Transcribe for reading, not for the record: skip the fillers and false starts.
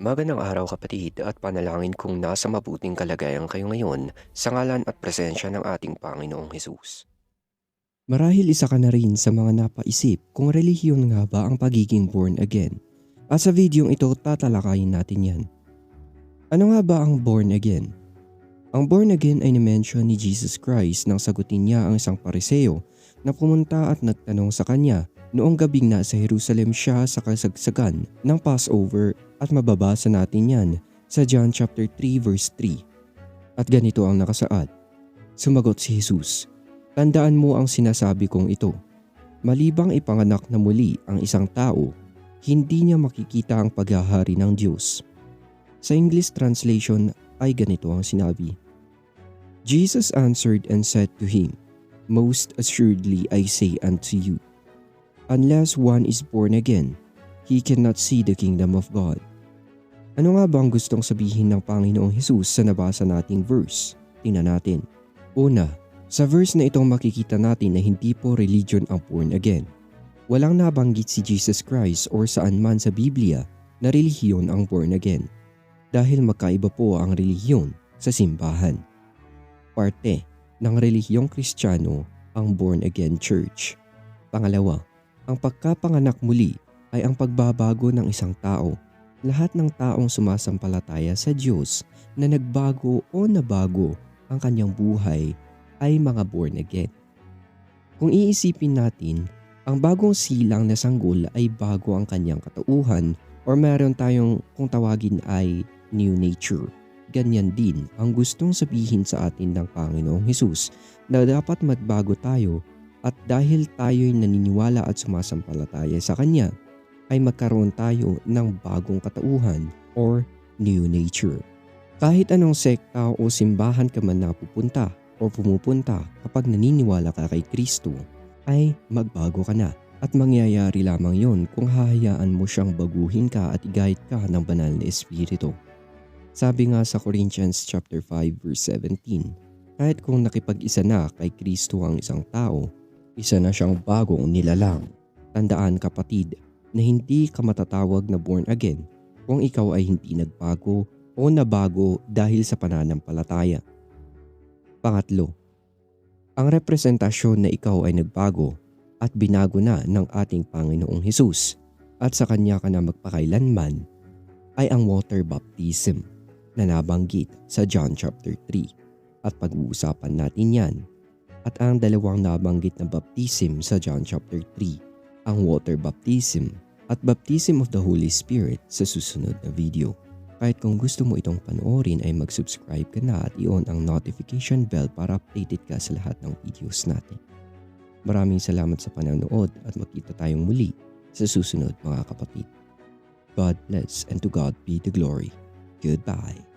Magandang araw kapatid at panalangin kung nasa mabuting kalagayan kayo ngayon sa ngalan at presensya ng ating Panginoong Hesus. Marahil isa ka na rin sa mga napaisip kung relihiyon nga ba ang pagiging born again. At sa videong ito tatalakayin natin yan. Ano nga ba ang born again? Ang born again ay ni-mention ni Jesus Christ nang sagutin niya ang isang pariseo na pumunta at nagtanong sa kanya noong gabing nasa Jerusalem siya sa kasagsagan ng Passover at mababasa natin yan sa John chapter 3 verse 3. At ganito ang nakasaad. Sumagot si Jesus, "Tandaan mo ang sinasabi kong ito. Malibang ipanganak na muli ang isang tao, hindi niya makikita ang paghahari ng Diyos." Sa English translation ay ganito ang sinabi. Jesus answered and said to him, "Most assuredly I say unto you, unless one is born again, he cannot see the kingdom of God." Ano nga ba ang gustong sabihin ng Panginoong Hesus sa nabasa nating verse? Tingnan natin. Una, sa verse na itong makikita natin na hindi po religion ang born again. Walang nabanggit si Jesus Christ or saan man sa Biblia na relihiyon ang born again. Dahil magkaiba po ang relihiyon sa simbahan. Parte ng relihiyong Kristiyano ang born again church. Pangalawa, ang pagkapanganak muli ay ang pagbabago ng isang tao. Lahat ng taong sumasampalataya sa Diyos na nagbago o nabago ang kanyang buhay ay mga born again. Kung iisipin natin, ang bagong silang na sanggol ay bago ang kanyang katauhan or meron tayong kung tawagin ay new nature. Ganyan din ang gustong sabihin sa atin ng Panginoong Hesus na dapat magbago tayo at dahil tayo'y naniniwala at sumasampalataya sa Kanya ay magkaroon tayo ng bagong katauhan or new nature. Kahit anong sekta o simbahan ka man napupunta o pumupunta kapag naniniwala ka kay Kristo ay magbago ka na at mangyayari lamang yon kung hahayaan mo siyang baguhin ka at i-guide ka ng banal na Espiritu. Sabi nga sa Corinthians chapter 5 verse 17, kahit kung nakipag-isa na kay Kristo ang isang tao, isa na siyang bagong nilalang. Tandaan kapatid na hindi ka matatawag na born again kung ikaw ay hindi nagbago o nabago dahil sa pananampalataya. Pangatlo, ang representasyon na ikaw ay nagbago at binago na ng ating Panginoong Hesus at sa Kanya ka na magpakailanman ay ang water baptism na nabanggit sa John chapter 3 at pag-uusapan natin yan. At ang dalawang nabanggit na baptism sa John chapter 3, ang water baptism at baptism of the Holy Spirit sa susunod na video. Kahit kung gusto mo itong panoorin ay mag-subscribe ka na at i-on ang notification bell para updated ka sa lahat ng videos natin. Maraming salamat sa panonood at magkita tayong muli sa susunod mga kapatid. God bless and to God be the glory. Goodbye.